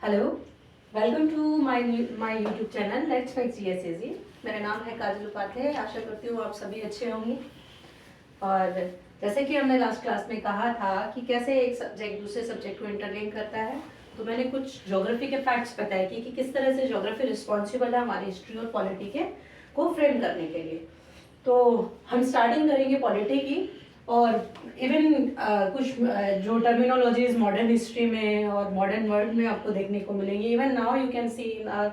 Hello, welcome to my YouTube channel let's fact जीएसएजी। मेरा नाम है काजल उपाध्याय। आशा करती हूँ आप सभी अच्छे होंगे। और जैसे कि हमने लास्ट क्लास में कहा था कि कैसे एक सब्जेक्ट दूसरे सब्जेक्ट को इंटरलिंक करता है, तो मैंने कुछ ज्योग्राफी के फैक्ट्स बताए कि किस तरह से ज्योग्राफी रिस्पॉन्सिबल है हमारी हिस्ट्री और पॉलिटी के को फ्रेम करने के लिए। तो हम स्टार्टिंग करेंगे पॉलिटी की, और इवन कुछ जो टर्मिनोलॉजीज मॉडर्न हिस्ट्री में और मॉडर्न वर्ल्ड में आपको देखने को मिलेंगी। Even now you can see in our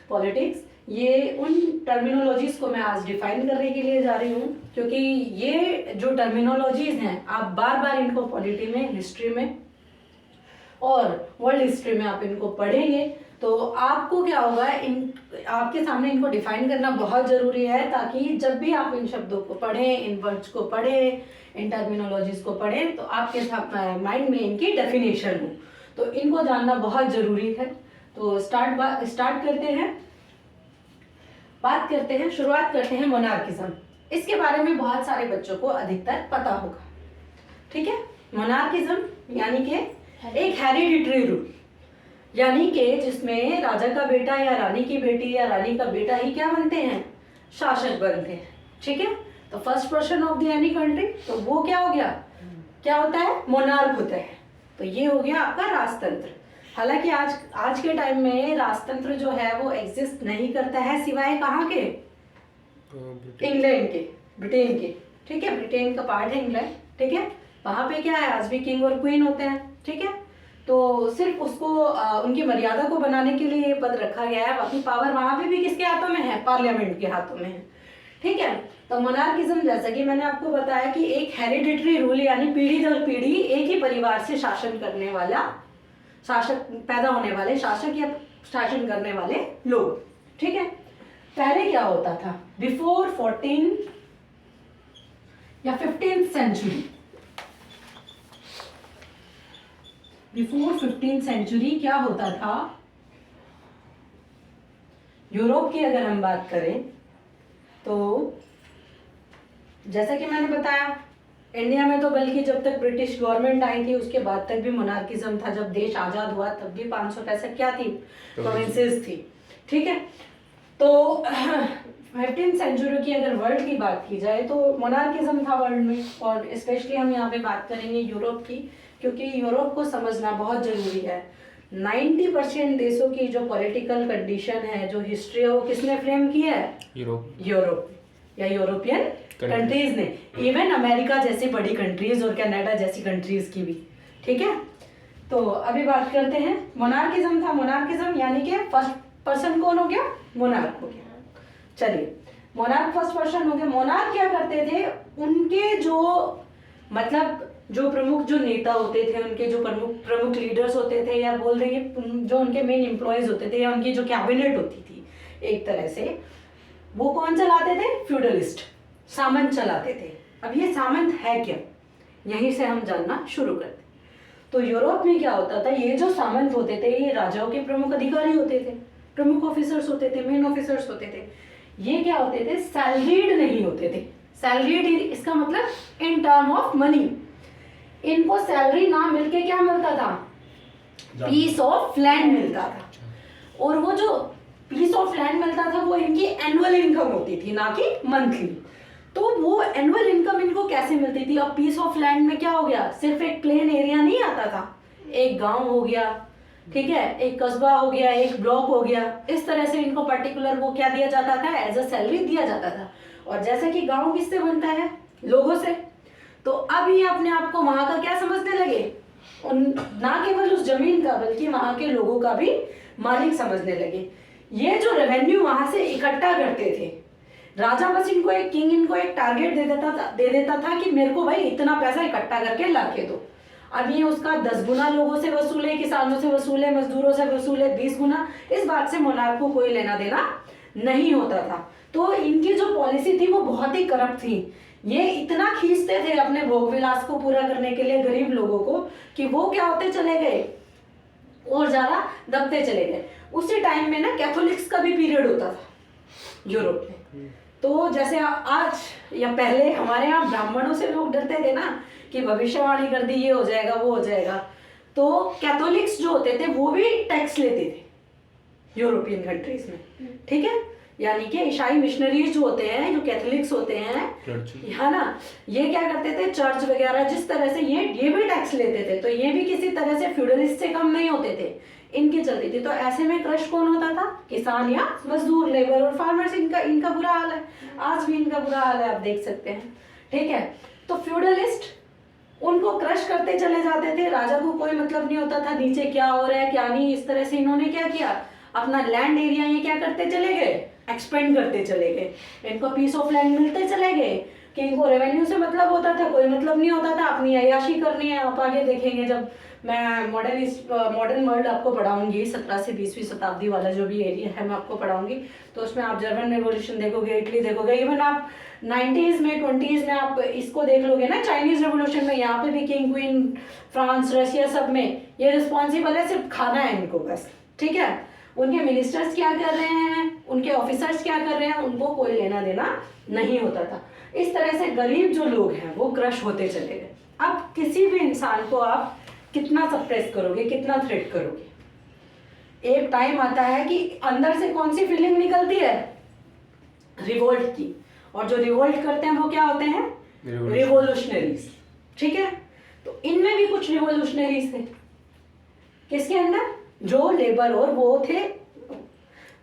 politics, ये उन टर्मिनोलॉजीज को मैं आज डिफाइन करने के लिए जा रही हूँ, क्योंकि ये जो टर्मिनोलॉजीज हैं आप बार बार इनको पॉलिटी में, हिस्ट्री में और वर्ल्ड हिस्ट्री में आप इनको पढ़ेंगे तो आपको क्या होगा, इन आपके सामने इनको डिफाइन करना बहुत ज़रूरी है, ताकि जब भी आप इन शब्दों को पढ़ें, इन वर्ड्स को पढ़ें, इन टर्मिनोलॉजीज को पढ़ें, तो आपके माइंड में इनकी डेफिनेशन हो। तो इनको जानना बहुत ज़रूरी है। तो स्टार्ट करते हैं, बात करते हैं, शुरुआत करते हैं मोनार्किज्म। इसके बारे में बहुत सारे बच्चों को अधिकतर पता होगा, ठीक है। मोनार्किज्म यानी कि एक हेरिडिटरी रूल, यानी कि जिसमें राजा का बेटा या रानी की बेटी या रानी का बेटा ही क्या बनते हैं, शासक बनते हैं, ठीक है। तो first person of the any country, तो वो क्या हो गया, क्या होता है, मोनार्क होता है। तो ये हो गया आपका राजतंत्र। हालांकि आज के टाइम में राजतंत्र जो है वो एग्जिस्ट नहीं करता है, सिवाय कहाँ के, इंग्लैंड के, ब्रिटेन के, ठीक है। ब्रिटेन का पार्ट है इंग्लैंड, ठीक है। वहां पे क्या है, आज भी किंग और क्वीन होते हैं, ठीक है। तो सिर्फ उसको उनकी मर्यादा को बनाने के लिए ये पद रखा गया है। बाकी पावर वहां पे भी किसके हाथों में है, पार्लियामेंट के हाथों में है, ठीक है। तो मोनार्किज्म, जैसा कि मैंने आपको बताया कि एक हेरिडिटरी रूल, यानी पीढ़ी दर पीढ़ी एक ही परिवार से शासन करने वाला, शासक पैदा होने वाले शासक या शासन करने वाले लोग, ठीक है। पहले क्या होता था, बिफोर 14 या 15th century, before 15th century क्या होता था, यूरोप की अगर हम बात करें तो जैसा कि मैंने बताया, इंडिया में तो बल्कि जब तक ब्रिटिश गवर्नमेंट आई थी उसके बाद तक भी मोनार्किज्म था। जब देश आजाद हुआ तब भी 565 क्या थी, प्रोविंसेस थी, ठीक है। तो 15th सेंचुरी की अगर वर्ल्ड की बात की जाए तो मोनार्किज्म था वर्ल्ड में, और स्पेशली हम यहाँ पे बात करेंगे यूरोप की, क्योंकि यूरोप को समझना बहुत जरूरी है। 90% देशों की जो पॉलिटिकल कंडीशन है, जो हिस्ट्री है, वो किसने फ्रेम किया है, यूरोप या यूरोपियन कंट्रीज ने। इवन अमेरिका जैसी बड़ी कंट्रीज और कनाडा जैसी कंट्रीज की भी, ठीक है। तो अभी बात करते हैं, मोनार्किज्म था। मोनार्किज्म यानी कि फर्स्ट पर्सन कौन हो गया, मोनार्क हो गया। चलिए, मोनार्क फर्स्ट पर्सन हो गया। मोनार्क क्या करते थे, उनके जो मतलब जो प्रमुख जो नेता होते थे, उनके जो प्रमुख लीडर्स होते थे, या बोल देंगे जो उनके मेन एम्प्लॉयज होते थे, या उनकी जो कैबिनेट होती थी एक तरह से, वो कौन चलाते थे, फ्यूडलिस्ट, सामंत चलाते थे। अब ये सामंत है क्या, यहीं से हम जानना शुरू करते। तो यूरोप में क्या होता था, ये जो सामंत होते थे ये राजाओं के प्रमुख अधिकारी होते थे, प्रमुख ऑफिसर्स होते थे, मेन ऑफिसर्स होते थे। ये क्या होते थे, सैलरीड नहीं होते थे। सैलरीड इसका मतलब इन टर्म ऑफ मनी, इनको सैलरी ना मिलके क्या मिलता था, पीस ऑफ लैंड मिलता था। और वो जो पीस ऑफ लैंड मिलता था वो इनकी एनुअल इनकम होती थी, ना कि मंथली। तो वो एनुअल इनकम इनको कैसे मिलती थी, अब पीस ऑफ लैंड में क्या हो गया, सिर्फ एक प्लेन एरिया नहीं आता था, एक गांव हो गया, ठीक है, एक कस्बा हो गया, एक ब्लॉक हो गया, इस तरह से इनको पर्टिकुलर वो क्या दिया जाता था, एज अ सैलरी दिया जाता था। और जैसे कि गांव किससे बनता है, लोगों से, तो अब ये अपने आप को वहां का क्या समझने लगे, ना केवल उस जमीन का बल्कि वहां के लोगों का भी मालिक समझने लगे। ये जो रेवेन्यू वहां से इकट्ठा करते थे, राजा बस इनको एक किंग इनको एक टारगेट दे देता था कि मेरे को भाई इतना पैसा इकट्ठा करके ला के दो। अब ये उसका 10 गुना लोगों से वसूले, किसानों से वसूले, मजदूरों से वसूले 20 गुना, इस बात से मोनार्क को कोई लेना देना नहीं होता था। तो इनकी जो पॉलिसी थी वो बहुत ही करप्ट थी। ये इतना खींचते थे अपने भोग विलास को पूरा करने के लिए गरीब लोगों को, कि वो क्या होते चले गए, और ज्यादा दबते चले गए। उसी टाइम में ना कैथोलिक्स का भी पीरियड होता था यूरोप में। तो जैसे आज या पहले हमारे यहाँ ब्राह्मणों से लोग डरते थे ना कि भविष्यवाणी कर दी, ये हो जाएगा वो हो जाएगा, तो कैथोलिक्स जो होते थे वो भी टैक्स लेते थे यूरोपियन कंट्रीज में, ठीक है। यानी कि ईसाई मिशनरीज जो होते हैं, जो कैथोलिक्स होते हैं, है ना, ये क्या करते थे, चर्च वगैरह जिस तरह से ये भी टैक्स लेते थे, तो ये भी किसी तरह से फ्यूडलिस्ट से कम नहीं होते थे, इनके चलती थी। तो ऐसे में क्रश कौन होता था, किसान या मजदूर, लेबर और फार्मर्स। इनका बुरा हाल है, आज भी इनका बुरा हाल है, आप देख सकते हैं, ठीक है। तो फ्यूडलिस्ट उनको क्रश करते चले जाते थे, राजा को कोई मतलब नहीं होता था नीचे क्या हो रहा है क्या नहीं। इस तरह से इन्होंने क्या किया, अपना लैंड एरिया ये क्या करते चले गए, एक्सपेंड करते चले गए। इनको पीस ऑफ लैंड मिलते चले गए कि इनको रेवेन्यू से मतलब होता था, कोई मतलब नहीं होता था, अपनी अय्याशी करनी है। आप आगे देखेंगे जब मैं मॉडर्न वर्ल्ड आपको पढ़ाऊंगी, 17 से 20वीं शताब्दी वाला जो भी एरिया है मैं आपको पढ़ाऊंगी, तो उसमें आप जर्मन रेवोल्यूशन देखोगे, इटली देखोगे, इवन आप 90s में 20s में आप इसको देख लोगे ना, चाइनीज रेवोल्यूशन में, यहाँ पे भी किंग क्वीन, फ्रांस, रशिया, सब में ये रिस्पॉन्सिबल है, सिर्फ खाना है इनको बस, ठीक है। उनके मिनिस्टर्स क्या कर रहे हैं, उनके ऑफिसर्स क्या कर रहे हैं, उनको कोई लेना देना नहीं होता था। इस तरह से गरीब जो लोग हैं वो क्रश होते चले गए। अब किसी भी इंसान को आप कितना सप्रेस करोगे, कितना थ्रेट करोगे, एक टाइम आता है कि अंदर से कौन सी फीलिंग निकलती है, रिवोल्ट की। और जो रिवोल्ट करते हैं वो क्या होते हैं, रिवोल्यूशनरीज, ठीक है। तो इनमें भी कुछ रिवोल्यूशनरीज थे, किसके अंदर, जो लेबर और वो थे,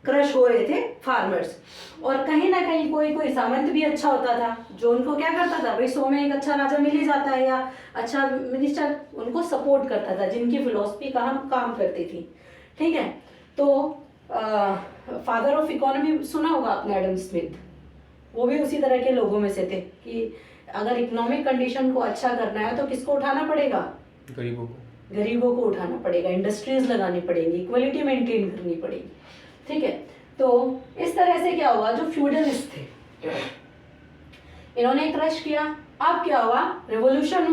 क्रश हो रहे थे फार्मर्स। और कहीं ना कहीं कोई सामंत भी अच्छा होता था, जो उनको क्या करता था, भाई 100 में एक अच्छा राजा मिल ही जाता है, या अच्छा मिनिस्टर उनको सपोर्ट करता था, जिनकी फिलॉसफी काम करती थी, ठीक है। तो फादर ऑफ इकोनॉमी सुना होगा आपने, एडम स्मिथ, वो भी उसी तरह के लोगों में से थे कि अगर इकोनॉमिक कंडीशन को अच्छा करना है तो किसको उठाना पड़ेगा, गरीबों को उठाना पड़ेगा, इंडस्ट्रीज लगानी पड़ेगी, इक्वलिटी मेंटेन करनी पड़ेगी, ठीक है। तो इस तरह से क्या हुआ, जो फ्यूडलिस्ट थे इन्होंने क्रश किया। अब क्या हुआ, रेवोल्यूशन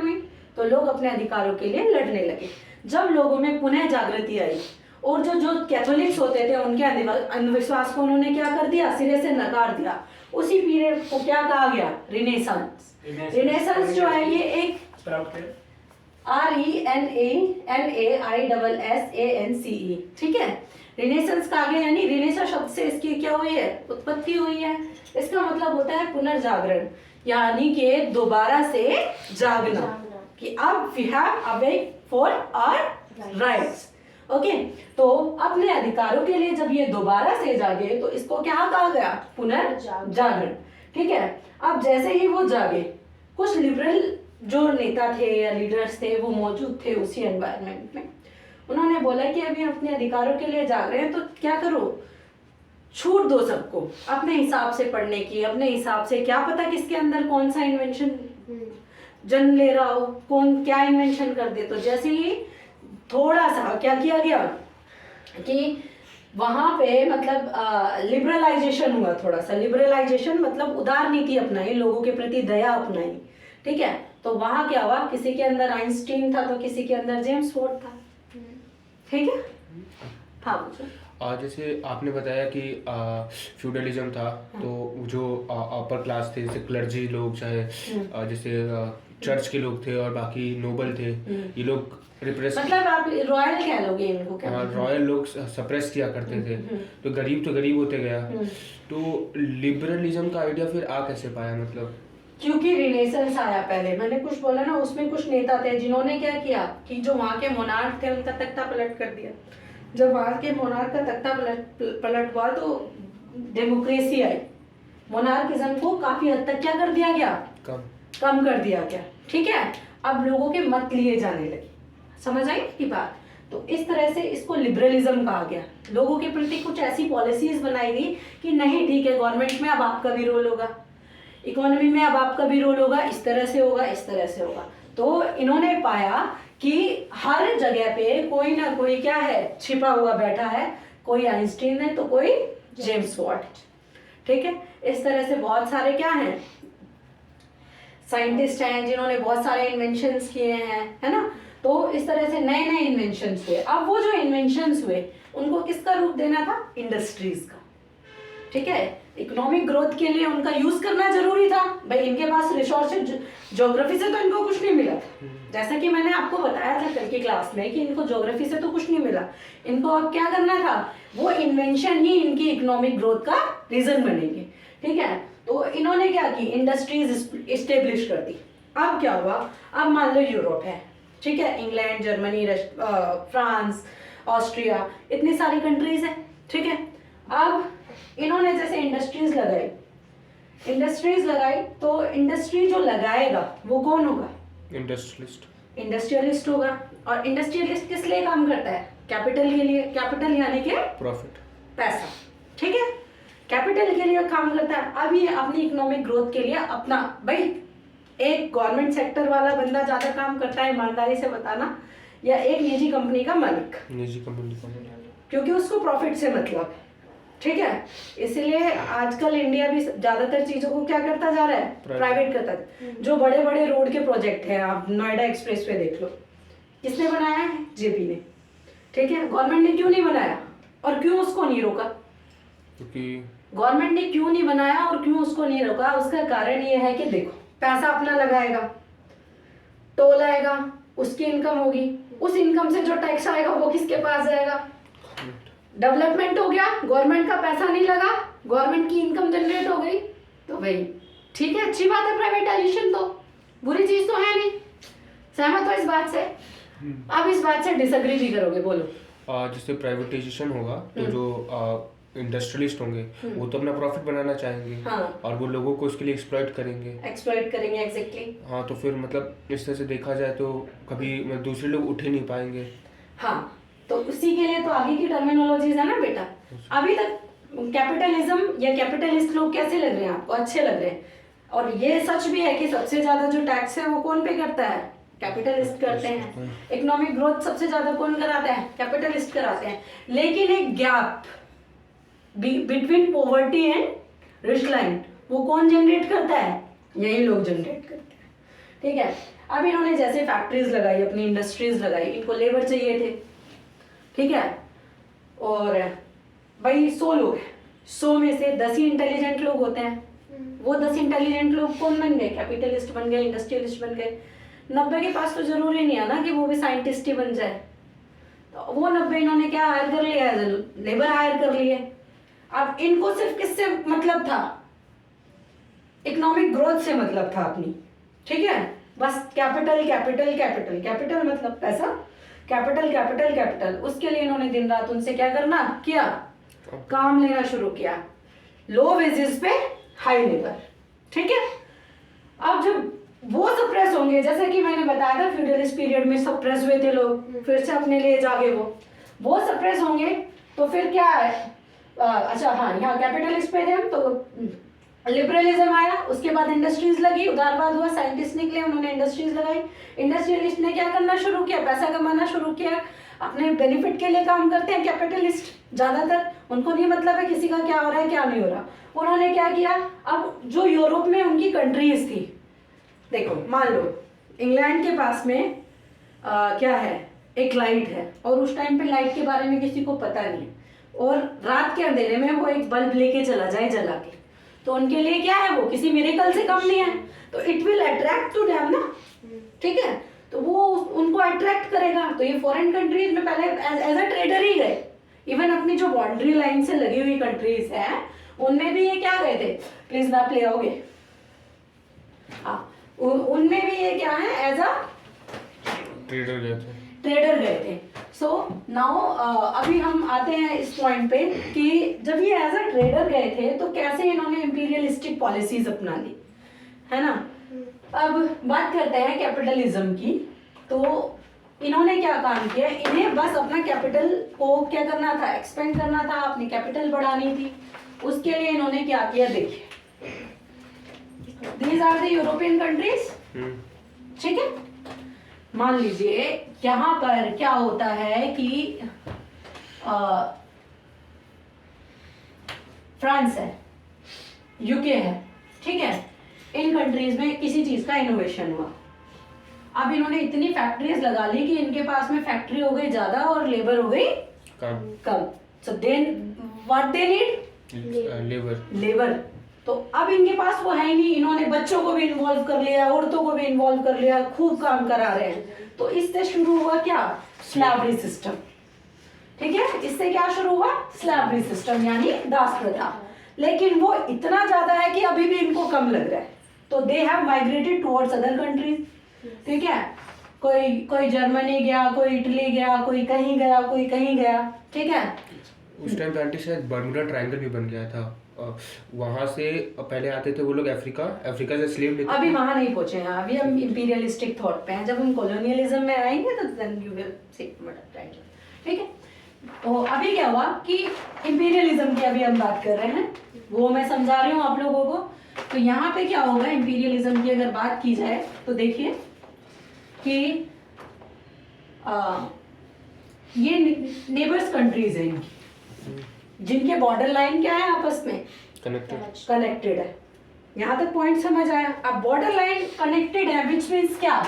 हुई तो लोग अपने अधिकारों के लिए लड़ने लगे। जब लोगों में पुनः जागृति आई और जो कैथोलिक्स होते थे उनके अंधविश्वास को उन्होंने क्या कर दिया, सिरे से नकार दिया। उसी पीरियड को क्या कहा गया, रिनेसांस जो है ये एक RENAISSANCE, ठीक है। रिनेसेंस का आगे यानी रिनेसा शब्द से इसकी क्या हुई है, उत्पत्ति हुई है। इसका मतलब होता है पुनर्जागरण, यानी कि दोबारा से जागना, कि अब we have awake for our rights, okay. तो अपने अधिकारों के लिए जब ये दोबारा से जागे तो इसको क्या कहा गया, पुनर्जागरण, ठीक है। अब जैसे ही वो जागे, कुछ लिबरल जो नेता थे या लीडर्स थे वो मौजूद थे उसी एनवायरनमेंट में। उन्होंने बोला कि अभी अपने अधिकारों के लिए जाग रहे हैं तो क्या करो, छूट दो सबको अपने हिसाब से पढ़ने की, अपने हिसाब से, क्या पता किसके अंदर कौन सा इन्वेंशन जन्म ले रहा हो, कौन क्या इन्वेंशन कर दे। तो जैसे ही थोड़ा सा क्या किया गया कि वहां पे मतलब लिबरलाइजेशन हुआ, थोड़ा सा लिबरलाइजेशन मतलब उदार नीति अपनाई, लोगों के प्रति दया अपनाई, ठीक है। तो वहां क्या हुआ, किसी के अंदर आइंस्टीन था तो किसी के अंदर जेम्स फोर्ड था, ठीक है। हाँ, जैसे आपने बताया कि फ्यूडलिज्म था, तो जो अपर क्लास थे, जैसे क्लर्जी लोग, चाहे जैसे चर्च के लोग थे और बाकी नोबल थे, ये लोग रिप्रेस, मतलब आप रॉयल कह लोगे इनको, क्या रॉयल लोग सप्रेस किया करते थे। तो गरीब होते गया। तो लिबरलिज्म का आइडिया फिर आ कैसे पाया, मतलब क्योंकि रिनेसेंस आया पहले, मैंने कुछ बोला ना, उसमें कुछ नेता थे जिन्होंने क्या किया कि जो वहाँ के मोनार्क थे उनका तख्ता पलट कर दिया। जब वहाँ के मोनार्क का तख्ता पलट हुआ तो डेमोक्रेसी आई, मोनार्किज्म को काफी हद तक क्या कर दिया गया, कम कर दिया गया, ठीक है। अब लोगों के मत लिए जाने लगे, समझ आई की बात। तो इस तरह से इसको लिबरलिज्म कहा गया। लोगों के प्रति कुछ ऐसी पॉलिसीज बनाई गई कि नहीं ठीक है, गवर्नमेंट में अब आपका भी रोल होगा, इकोनॉमी में अब आपका भी रोल होगा, इस तरह से होगा, इस तरह से होगा। तो इन्होंने पाया कि हर जगह पे कोई ना कोई क्या है, छिपा हुआ बैठा है, कोई आइंस्टीन है तो कोई जेम्स वॉट, ठीक है। इस तरह से बहुत सारे क्या हैं, साइंटिस्ट हैं जिन्होंने बहुत सारे इन्वेंशंस किए हैं, है ना। तो इस तरह से नए नए इन्वेंशंस हुए। अब वो जो इन्वेंशंस हुए उनको किसका रूप देना था, इंडस्ट्रीज का, ठीक है, इकोनॉमिक ग्रोथ के लिए उनका यूज करना जरूरी था भाई, इनके पास रिसोर्सेज, ज्योग्राफी से तो इनको कुछ नहीं मिला था, जैसा कि मैंने आपको बताया था कल की क्लास में कि इनको ज्योग्राफी से तो कुछ नहीं मिला, इनको अब क्या करना था, वो इन्वेंशन ही इनकी इकोनॉमिक ग्रोथ का रीजन बनेंगे, ठीक है। तो इन्होंने क्या की, इंडस्ट्रीज इस्टेब्लिश कर दी। अब क्या हुआ, अब मान लो यूरोप है, ठीक है, इंग्लैंड, जर्मनी, फ्रांस, ऑस्ट्रिया, इतनी सारी कंट्रीज है, ठीक है। अब इन्होंने जैसे इंडस्ट्रीज लगाई तो इंडस्ट्री जो लगाएगा वो कौन होगा, इंडस्ट्रियलिस्ट होगा। और इंडस्ट्रियलिस्ट किस लिए काम करता है, कैपिटल के लिए, कैपिटल यानी कि प्रॉफिट, पैसा, ठीक है, कैपिटल के लिए काम करता है। अब ये अपनी इकोनॉमिक ग्रोथ के लिए अपना, भाई एक गवर्नमेंट सेक्टर वाला बंदा ज्यादा काम करता है, ईमानदारी से बताना, या एक निजी कंपनी का मालिक, निजी कंपनी का मालिक, क्योंकि उसको प्रॉफिट से मतलब है, ठीक है। इसलिए आजकल इंडिया भी ज्यादातर चीजों को क्या करता जा रहा है, प्राइवेट करता है। जो बड़े बड़े रोड के प्रोजेक्ट हैं, आप नोएडा एक्सप्रेस वे देख लो, किसने बनाया है, जेपी ने, ठीक है। गवर्नमेंट ने क्यों नहीं बनाया और क्यों उसको नहीं रोका, क्योंकि गवर्नमेंट ने क्यों नहीं बनाया और क्यों उसको नहीं रोका, उसका कारण ये है कि देखो, पैसा अपना लगाएगा, टोल आएगा, उसकी इनकम होगी, उस इनकम से जो टैक्स आएगा वो किसके पास जाएगा, डेवलपमेंट हो गया, गवर्नमेंट का पैसा नहीं लगा, गवर्नमेंट की इनकम जनरेट हो गई, तो भाई ठीक है, अच्छी बात है, प्राइवेटाइजेशन तो बुरी चीज तो है नहीं, सहमत हो इस बात से। अब इस बात से डिसएग्री भी करोगे, बोलो। जैसे प्राइवेटाइजेशन होगा तो जो इंडस्ट्रियलिस्ट होंगे वो तो अपना प्रॉफिट बनाना चाहेंगे, हाँ। और वो लोगों को इसके लिए एक्सप्लॉइट करेंगे, एग्जैक्टली। हाँ, तो फिर मतलब इस तरह से देखा जाए तो कभी दूसरे लोग उठ ही नहीं पाएंगे। हाँ, तो उसी के लिए तो आगे की टर्मिनोलॉजीज है ना बेटा। अभी तक कैपिटलिज्म या कैपिटलिस्ट लोग कैसे लग रहे हैं आपको, अच्छे लग रहे हैं। और ये सच भी है कि सबसे ज्यादा जो टैक्स है वो कौन पे करता है, कैपिटलिस्ट करते हैं। इकोनॉमिक ग्रोथ सबसे ज्यादा कौन कराता है, कैपिटलिस्ट कराते हैं। लेकिन एक gap between poverty and rich line वो कौन जनरेट करता है, यही लोग जनरेट करते हैं, ठीक है। अब इन्होंने जैसे फैक्ट्रीज लगाई, अपनी इंडस्ट्रीज लगाई, इनको लेबर चाहिए थे, ठीक है। और भाई 100 लोग हैं, 100 में से 10 ही इंटेलिजेंट लोग होते हैं। वो 10 इंटेलिजेंट लोग कौन बन गए, कैपिटलिस्ट बन गए, इंडस्ट्रियलिस्ट बन गए। 90 के पास तो जरूरी नहीं है ना कि वो भी साइंटिस्ट ही बन जाए। तो वो 90 इन्होंने क्या हायर कर लिया, लेबर हायर कर लिए। अब इनको सिर्फ किससे मतलब था, इकोनॉमिक ग्रोथ से मतलब था अपनी, ठीक है। बस कैपिटल कैपिटल कैपिटल कैपिटल मतलब पैसा, कैपिटल कैपिटल कैपिटल। उसके लिए इन्होंने दिन रात उनसे क्या करना किया, काम लेना शुरू किया, लो वेजेस पे हाई लेबर, ठीक है। अब जब वो सप्रेस होंगे, जैसे कि मैंने बताया था फ्यूडलिस्ट पीरियड में सप्रेस हुए थे लोग, फिर से अपने लिए जागे वो सप्रेस होंगे, तो फिर क्या है, अच्छा हाँ, यहाँ कैपिटलिस्ट पे थे हम, तो लिबरलिज्म आया, उसके बाद इंडस्ट्रीज लगी, उदारवाद हुआ, साइंटिस्ट निकले, उन्होंने इंडस्ट्रीज लगाई। इंडस्ट्रियलिस्ट ने क्या करना शुरू किया, पैसा कमाना शुरू किया, अपने बेनिफिट के लिए काम करते हैं कैपिटलिस्ट ज्यादातर, उनको नहीं मतलब है किसी का क्या हो रहा है क्या नहीं हो रहा। उन्होंने क्या किया, अब जो यूरोप में उनकी कंट्रीज थी, देखो मान लो इंग्लैंड के पास में क्या है, एक लाइट है, और उस टाइम पे लाइट के बारे में किसी को पता नहीं है, और रात के अंधेरे में वो एक बल्ब लेके चला जाए जला के, तो उनके लिए क्या है, वो किसी मिरेकल से कम नहीं है, तो it will attract to them ना, ठीक है। तो वो उनको अट्रैक्ट करेगा। तो ये फॉरेन कंट्रीज में पहले एज अ ट्रेडर ही गए, इवन अपनी जो बाउंड्री लाइन से लगी हुई कंट्रीज है उनमें भी ये क्या गए थे, प्लीज ना प्ले आओगे, हाँ, उनमें भी ये क्या है, एज अ ट्रेडर गए थे। सो नाउ अभी हम आते हैं इस पॉइंट पे कि जब ये एज अ ट्रेडर गए थे तो कैसे इन्होंने इंपीरियलिस्टिक पॉलिसीज अपना ली, है ना। अब बात करते हैं कैपिटलिज्म की। तो इन्होंने क्या काम किया, इन्हें बस अपना कैपिटल को क्या करना था, एक्सपेंड करना था, अपनी कैपिटल बढ़ानी थी। उसके लिए इन्होंने क्या किया, देखिए, these are the European countries, ठीक है। मान लीजिए यहाँ पर क्या होता है कि फ्रांस है, यूके है, ठीक है। इन कंट्रीज में किसी चीज का इनोवेशन हुआ, अब इन्होंने इतनी फैक्ट्रीज लगा ली कि इनके पास में फैक्ट्री हो गई ज्यादा और लेबर हो गई कम। So then what they need, labour. तो अब इनके पास वो है ही नहीं, इन्होंने बच्चों को भी इन्वॉल्व कर लिया, औरतों को भी इन्वॉल्व कर लिया, खूब काम करा रहे हैं। तो इससे शुरू हुआ क्या, स्लैवरी सिस्टम। ठीक है, इससे क्या शुरू हुआ, स्लैवरी सिस्टम यानी दास प्रथा। लेकिन वो इतना ज्यादा है कि अभी भी इनको कम लग रहा है, तो they have migrated towards other countries. ठीक है, कोई जर्मनी गया, कोई इटली गया, कोई कहीं गया, कोई कहीं गया। ठीक है, उस टाइम पे आंटी शायद बर्मुडा ट्रायंगल भी बन गया था, वहां से पहले आते थे वो लोग अफ्रीका से स्लेव लेते अभी वहां नहीं पहुंचे हैं, अभी हम इंपीरियलिस्टिक थॉट पे हैं। जब हम कॉलोनियलिज्म में आएंगे तो then you will see Bermuda triangle. ठीक है, तो अभी क्या हुआ कि इंपीरियलिज्म की अभी हम बात कर रहे हैं, वो मैं समझा रही हूँ आप लोगों को। तो यहाँ पे क्या होगा, इंपीरियलिज्म की अगर बात की जाए तो देखिए कि ये नेबर्स कंट्रीज हैं इनकी, जिनके बॉर्डर लाइन क्या है, आपस में कनेक्टेड है। यहाँ तक पॉइंट समझ आया। अब बॉर्डर लाइन कनेक्टेड है विच मीन्स क्या,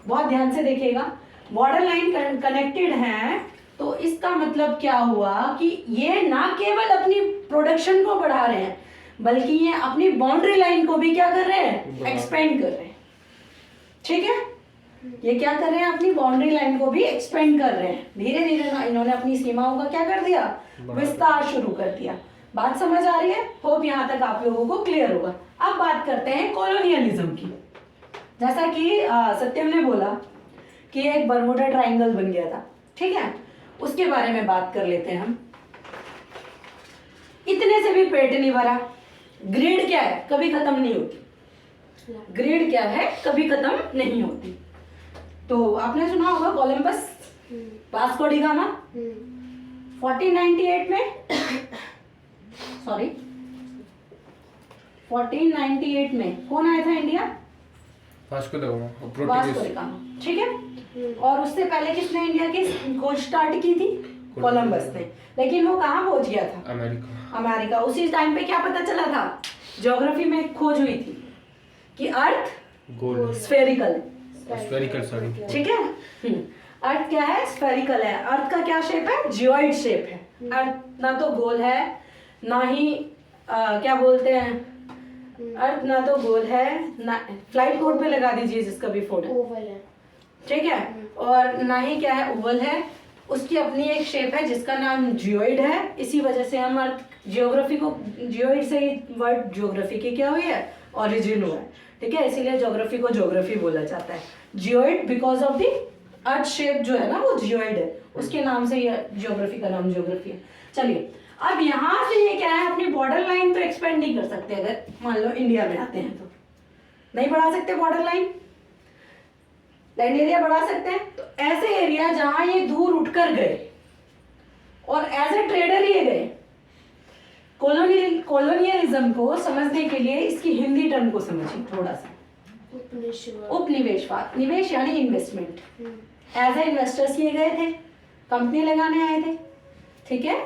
बहुत ध्यान से देखिएगा, बॉर्डर लाइन कनेक्टेड है तो इसका मतलब क्या हुआ कि ये ना केवल अपनी प्रोडक्शन को बढ़ा रहे हैं, बल्कि ये अपनी बाउंड्री लाइन को भी क्या कर रहे हैं, एक्सपेंड कर रहे हैं। ठीक है, ये क्या कर रहे हैं, अपनी बाउंड्री लाइन को भी एक्सपेंड कर रहे हैं। धीरे धीरे ना इन्होंने अपनी सीमाओं का क्या कर दिया, विस्तार शुरू कर दिया। बात समझ आ रही है, होप यहाँ तक आप लोगों को क्लियर होगा। अब बात करते हैं कॉलोनियलिज्म की। जैसा कि सत्यम ने बोला कि एक बर्मुडा ट्रायंगल बन गया था। ठीक है, उसके बारे में बात कर लेते हैं हम। इतने से भी पेट नहीं भरा। ग्रीड क्या है, कभी खत्म नहीं होती। ग्रीड क्या है, कभी खत्म नहीं होती। तो आपने सुना होगा कोलंबस, वास्को डी गामा। 1498 में सॉरी 1498 में कौन आया था इंडिया, वास्को डी गामा। ठीक है, और उससे पहले किसने इंडिया की खोज स्टार्ट की थी, कोलंबस ने। लेकिन वो कहाँ पहुंच गया था, अमेरिका। उसी टाइम पे क्या पता चला था, ज्योग्राफी में खोज हुई थी कि अर्थ स्फेरिकल है। ठीक है, अर्थ क्या है, स्फेरिकल है। अर्थ का क्या शेप है, जियोइड शेप है। अर्थ ना तो गोल है, ना ही क्या बोलते हैं, अर्थ ना तो गोल है, ना फ्लाइट बोर्ड पे लगा दीजिए जिसका भी फोटो, ओवल है। ठीक है, और ना ही क्या है, ओवल है। उसकी अपनी एक शेप है जिसका नाम जियोइड है। इसी वजह से हम अर्थ जियोग्राफी को, जियोइड से ही वर्ड ज्योग्राफी की क्या हुई है, ओरिजिन हुआ है। ठीक है, इसीलिए ज्योग्राफी को ज्योग्राफी बोला जाता है, geoid, because of the earth shape जो है ना वो जियोइड है, उसके नाम से ये ज्योग्राफी का नाम ज्योग्राफी है। चलिए, अब यहाँ से ये क्या है, अपनी बॉर्डर लाइन तो एक्सपेंड नहीं कर सकते। अगर मान लो इंडिया में आते हैं तो नहीं बढ़ा सकते बॉर्डर लाइन, लैंड एरिया बढ़ा सकते हैं। तो ऐसे एरिया जहां ये दूर उठकर गए और एज ए ट्रेडर ये गए। कॉलोनियलिज्म को समझने के लिए इसकी हिंदी टर्म को समझिए थोड़ा सा, उपनिवेशवाद। निवेश यानी इन्वेस्टमेंट। एज ए इन्वेस्टर्स ये गए थे, कंपनी लगाने आए थे। ठीक है,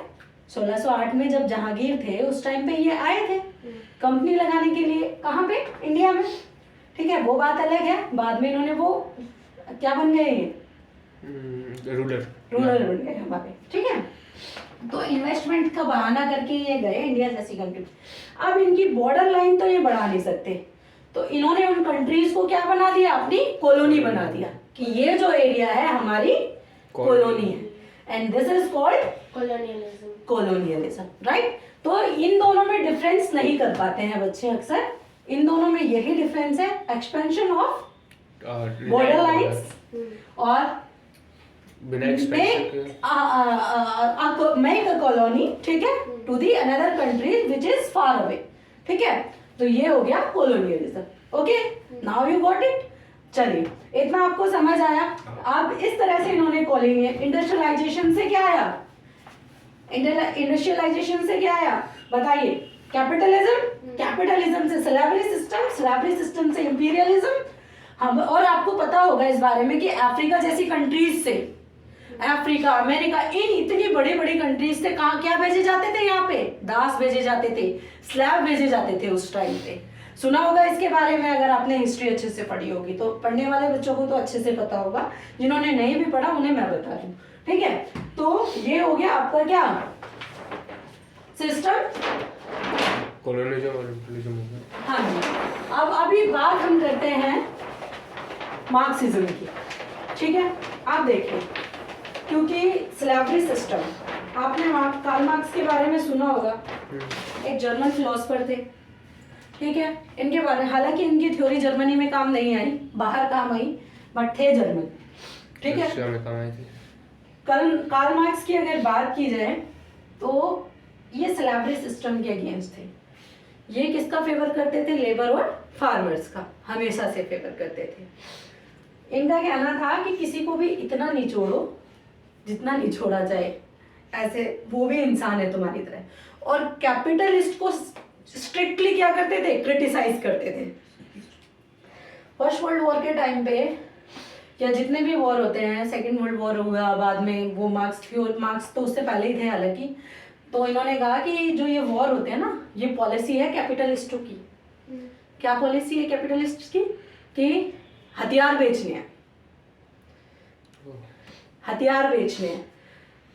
1608 में जब जहांगीर थे उस टाइम पे ये आए थे कंपनी लगाने के लिए। कहाँ पे, इंडिया में। ठीक है, वो बात अलग है, बाद में इन्होंने वो क्या बन गए, रूलर बन गए हमारे। ठीक है, तो इन्वेस्टमेंट का बहाना करके ये गए इंडिया जैसी कंट्री। अब इनकी बॉर्डर लाइन तो ये बढ़ा नहीं सकते, तो इन्होंने उन कंट्रीज को क्या बना दिया, अपनी कॉलोनी बना दिया कि ये जो एरिया है हमारी कॉलोनी है, and this is called colonialism. Right, तो इन दोनों में डिफरेंस नहीं कर पाते हैं बच्चे अक्सर। इन दोनों में यही डिफरेंस है, एक्सपेंशन ऑफ बॉर्डर लाइंस और मेक अ कॉलोनी। ठीक है, to the another country which is far away. ठीक है, तो ये हो गया colonialism. Okay, now you got it. चलिए, इतना आपको समझ आया। अब इस तरह से इन्होंने कॉलोनी, इंडस्ट्रियलाइजेशन से क्या आया, इंडस्ट्रियलाइजेशन से क्या आया बताइए, कैपिटलिज्म, कैपिटलिज्म से स्लैवरी सिस्टम, स्लैवरी सिस्टम से इंपीरियलिज्म। हम, और आपको पता होगा इस बारे में कि अफ्रीका जैसी कंट्रीज से, अफ्रीका, अमेरिका, इन इतनी बड़ी बड़ी कंट्रीज से कहाँ क्या भेजे जाते थे, यहाँ पे दास भेजे जाते थे, स्लैव भेजे जाते थे उस टाइम पे। सुना होगा इसके बारे में, अगर आपने हिस्ट्री अच्छे से पढ़ी होगी तो। पढ़ने वाले बच्चों को तो अच्छे से पता होगा, जिन्होंने नहीं भी पढ़ा उन्हें मैं बता रही हूँ। ठीक है, तो ये हो गया आपका क्या, सिस्टम कॉलोनिज्म और इंपीरियलिज्म हो गया। हाँ जी। अब अभी बात हम करते हैं मार्क्सिज्म की, ठीक है। आप देखिए, क्योंकि स्लैवरी सिस्टम, आपने कार्ल मार्क्स के बारे में सुना होगा, एक जर्मन फिलोसोफर थे, ठीक है। इनके बारे, हालांकि इनकी थ्योरी जर्मनी में काम नहीं आई, बाहर काम आई, बट थे जर्मन, ठीक है। रशिया में काम आई थी। कार्ल मार्क्स की अगर बात की जाए तो ये स्लैवरी सिस्टम के अगेंस्ट थे। ये किसका फेवर करते थे? लेबर और फार्मर्स का हमेशा से फेवर करते थे। इनका कहना था कि किसी को भी इतना निचोड़ो जितना निचोड़ा जाए, ऐसे वो भी इंसान है तुम्हारी तरह। और कैपिटलिस्ट को स्ट्रिक्टली क्या करते थे? क्रिटिसाइज करते थे। फर्स्ट वर्ल्ड वॉर के टाइम पे या जितने भी वॉर होते हैं, सेकेंड वर्ल्ड वॉर हुआ, बाद में वो मार्क्स तो उससे पहले ही थे हालांकि, तो इन्होंने कहा कि जो ये वॉर होते हैं ना, ये पॉलिसी है कैपिटलिस्टों की। क्या पॉलिसी है कैपिटलिस्ट की? कि हथियार बेचने हैं, हथियार बेचने हैं।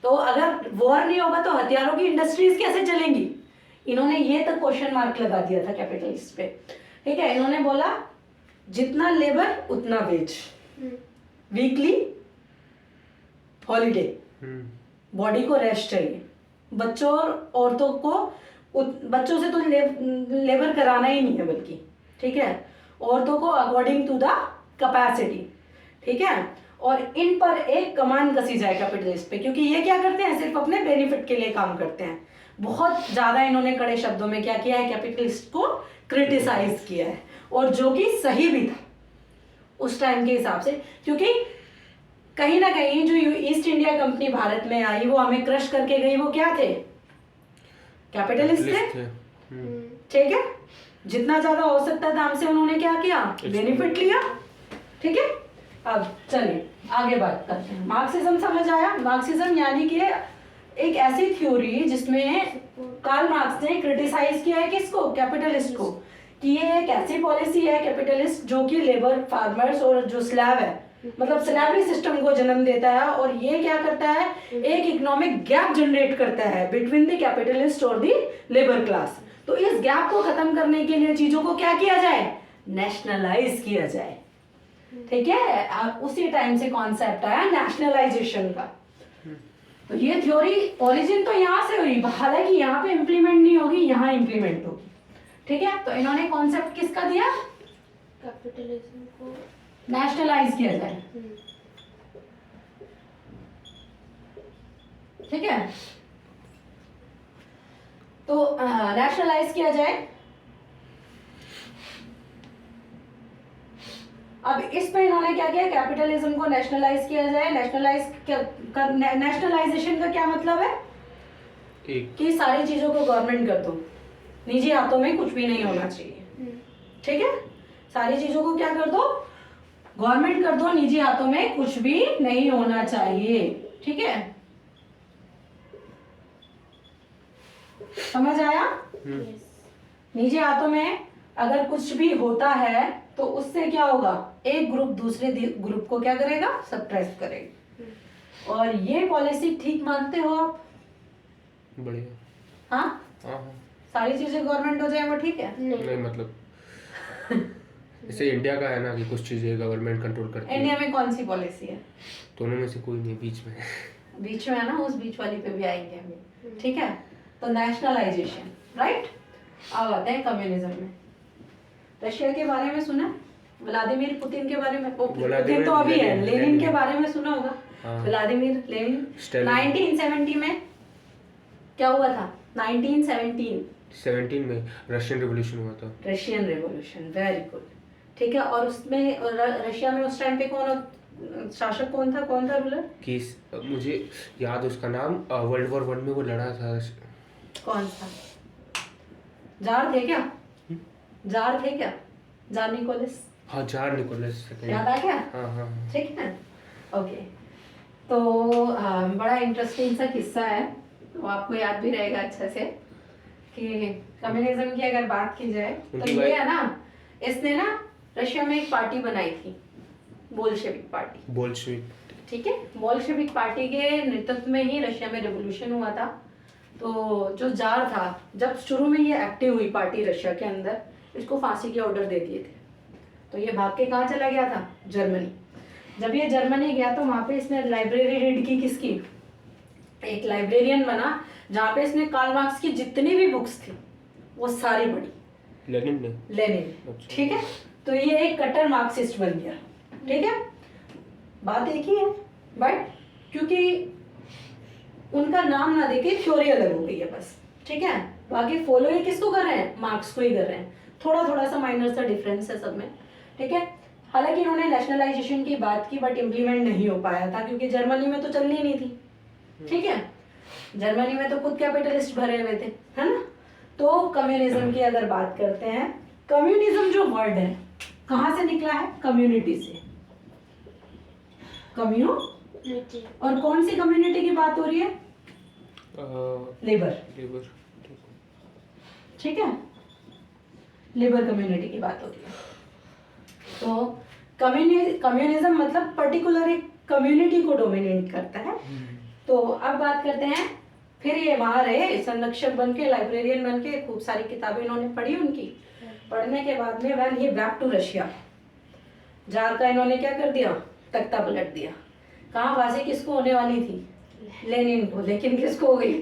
तो अगर वॉर नहीं होगा तो हथियारों की इंडस्ट्रीज कैसे चलेंगी? इन्होंने ये तक क्वेश्चन मार्क लगा दिया था कैपिटलिस्ट पे, ठीक है। इन्होंने बोला जितना लेबर उतना वेज, वीकली हॉलीडे, बॉडी को रेस्ट चाहिए, बच्चों और औरतों को बच्चों से तो लेबर कराना ही नहीं है बल्कि, ठीक है, औरतों को अकॉर्डिंग टू द कैपेसिटी, ठीक है। और इन पर एक कमान कसी जाए कैपिटलिस्ट पे, क्योंकि ये क्या करते हैं? सिर्फ अपने बेनिफिट के लिए काम करते हैं। बहुत ज्यादा इन्होंने कड़े शब्दों में क्या किया है? कैपिटलिस्ट को क्रिटिसाइज किया है, और जो कि सही भी था उस टाइम के हिसाब से, क्योंकि कहीं ना कहीं जो ईस्ट इंडिया कंपनी भारत में आई, वो हमें क्रश करके गई, वो क्या थे? कैपिटलिस्ट थे, ठीक है। जितना ज्यादा हो सकता था हमसे उन्होंने क्या किया? बेनिफिट लिया, ठीक है। अब चलिए आगे बात करते हैं। मार्क्सिज्म समझ आया? मार्क्सिज्म यानी कि एक ऐसी थ्योरी जिसमें कार्ल मार्क्स ने क्रिटिसाइज किया है किसको? कैपिटलिस्ट को, कि ये एक ऐसी पॉलिसी है कैपिटलिस्ट जो कि लेबर, फार्मर्स और जो स्लैव है, मतलब स्लैवरी सिस्टम को जन्म देता है। और ये क्या करता है? एक इकोनॉमिक गैप जनरेट करता है बिटवीन द कैपिटलिस्ट और द लेबर क्लास। तो इस गैप को खत्म करने के लिए चीजों को क्या किया जाए? नेशनलाइज किया जाए, ठीक है। उसी टाइम से कॉन्सेप्ट आया नेशनलाइजेशन का। तो ये थ्योरी ओरिजिन तो यहाँ से हुई, हालांकि यहाँ पे इंप्लीमेंट नहीं होगी, यहाँ इंप्लीमेंट होगी, ठीक है। तो इन्होंने कॉन्सेप्ट किसका दिया? कैपिटलिज्म को नेशनलाइज किया जाए, ठीक है। तो नेशनलाइज किया जाए। अब इस पे इन्होंने क्या किया? कैपिटलिज्म को नेशनलाइज किया जाए। नेशनलाइजेशन का क्या मतलब है? कि सारी चीजों को गवर्नमेंट कर दो, निजी हाथों में कुछ भी नहीं होना चाहिए, ठीक है। सारी चीजों को क्या कर दो? गवर्नमेंट कर दो, निजी हाथों में कुछ भी नहीं होना चाहिए, ठीक है। समझ आया? निजी हाथों में अगर कुछ भी होता है तो उससे क्या होगा? एक ग्रुप दूसरे ग्रुप को क्या करेगा? सप्रेस करेगा। और ये पॉलिसी ठीक मानते हो आप? बढ़िया। हाँ, सारी चीजें गवर्नमेंट हो जाए वो ठीक है? नहीं मतलब जैसे इंडिया का है ना कि कुछ चीजें गवर्नमेंट कंट्रोल करती है। इंडिया में कौन सी पॉलिसी है? दोनों में से कोई नहीं, बीच में बीच में है ना, उस बीच वाली पे भी आएंगे हम, ठीक है। तो नेशनलाइजेशन, राइट। अब आते हैं कम्युनिज्म में। रशिया के बारे में सुना? व्लादिमीर पुतिन के बारे में? पुतिन तो अभी है। लेनिन के बारे में सुना होगा? Vladimir Lenin. 1970 में क्या हुआ था? 1917 में रशियन रिवॉल्यूशन हुआ था। रशियन रिवॉल्यूशन, वेरी गुड, ठीक है। और उसमें रशिया में उस टाइम पे शासक कौन था? कौन था रूलर? कि मुझे याद उसका नाम, वर्ल्ड वॉर 1 में वो लड़ा था। कौन सा? जार थे क्या? जार थे क्या? Tsar Nicholas. हाँ, जार निकोलस। याद आ गया? हाँ, ठीक है, ओके। तो बड़ा इंटरेस्टिंग सा किस्सा है, तो आपको याद भी रहेगा अच्छे से कि कम्युनिज्म की अगर बात की जाए तो ये है ना, इसने ना रशिया में एक पार्टी बनाई थी, बोल्शेविक पार्टी, ठीक है। बोल्शेविक पार्टी के नेतृत्व में ही रशिया में रिवॉल्यूशन हुआ था, तो जो जार था, जब शुरू में ये एक्टिव हुई पार्टी रशिया के अंदर, इसको फांसी के ऑर्डर दे दिए थे। तो ये भाग के कहाँ चला गया था? जर्मनी। जब ये जर्मनी गया तो वहाँ पे इसने लाइब्रेरी रीड की, किसकी? एक लाइब्रेरियन बना, जहाँ पे इसने कार्ल मार्क्स की जितनी भी बुक्स थी वो सारी पढ़ी। लेनिन ने? लेनिन, अच्छा। ठीक है। तो ये एक कट्टर मार्क्सिस्ट बन गया, ठीक है। बात एक ही है, बट क्योंकि उनका नाम ना देके थ्योरी अलग हो गई है बस, ठीक है। बाकी फॉलो ये किसको कर रहे हैं? मार्क्स को ही कर रहे हैं। थोड़ा थोड़ा सा माइनर सा डिफरेंस है सब में, ठीक है। हालांकि इन्होंने नेशनलाइजेशन की बात की, बट इम्प्लीमेंट नहीं हो पाया था क्योंकि जर्मनी में तो चलनी नहीं थी, ठीक है। जर्मनी में तो खुद कैपिटलिस्ट भरे हुए थे, है ना। तो कम्युनिज्म की अगर बात करते हैं, कम्युनिज्म जो वर्ड है कहाँ से निकला है? कम्युनिटी से। नीचे। और कौन सी कम्युनिटी की बात हो रही है? लेबर, लेबर, ठीक है। लेबर कम्युनिटी की बात हो रही है। तो कम्युनिज्म मतलब पर्टिकुलर एक कम्युनिटी को डोमिनेट करता है। तो अब बात करते हैं, फिर ये वहाँ रहे संरक्षक बन के, लाइब्रेरियन बन के, खूब सारी किताबें इन्होंने पढ़ी उनकी। पढ़ने के बाद में when he back to Russia, tsar का इन्होंने क्या कर दिया? तख्ता पलट दिया। कहाँ फांसी किसको होने वाली थी? लेनिन को, लेकिन किसको हो गई?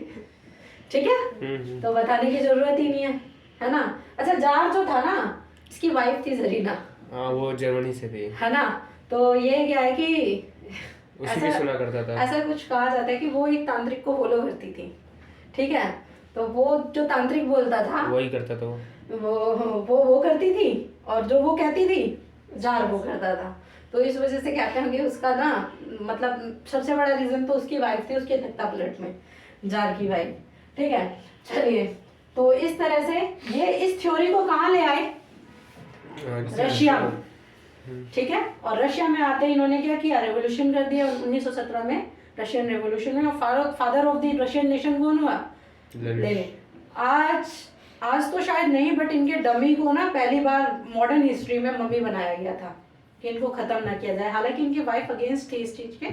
ठीक है, तो बताने की जरूरत ही नहीं है ना। अच्छा, जार जो था ना, इसकी वाइफ थी जरीना। हाँ, वो जर्मनी से थी, है ना। तो ये क्या है कि उसी की सुना करता था। ऐसा कुछ कहा जाता है कि वो एक तांत्रिक को फॉलो करती थी, ठीक है। तो वो जो तांत्रिक बोलता था वही करता था वो करती थी, और जो वो कहती थी जार वो करता था। तो इस वजह से कहते हैं कि उसका ना, मतलब सबसे बड़ा रीजन तो उसकी वाइफ थी, उसके तख्ता पलट में, जार की वाइफ, ठीक है। चलिए, तो इस तरह से ये इस थ्योरी को कहाँ ले आए? रशिया में, ठीक है। और रशिया में आते ही इन्होंने क्या किया? रेवोल्यूशन कर दिया 1917 में, रशियन रेवोल्यूशन में। और father of the Russian nation कौन हुआ? लेनिन। आज तो शायद नहीं, बट इनके डमी को ना पहली बार मॉडर्न हिस्ट्री में मम्मी बनाया गया था कि इनको खत्म ना किया जाए। हालांकि इनकी वाइफ अगेंस्ट थी इस चीज के,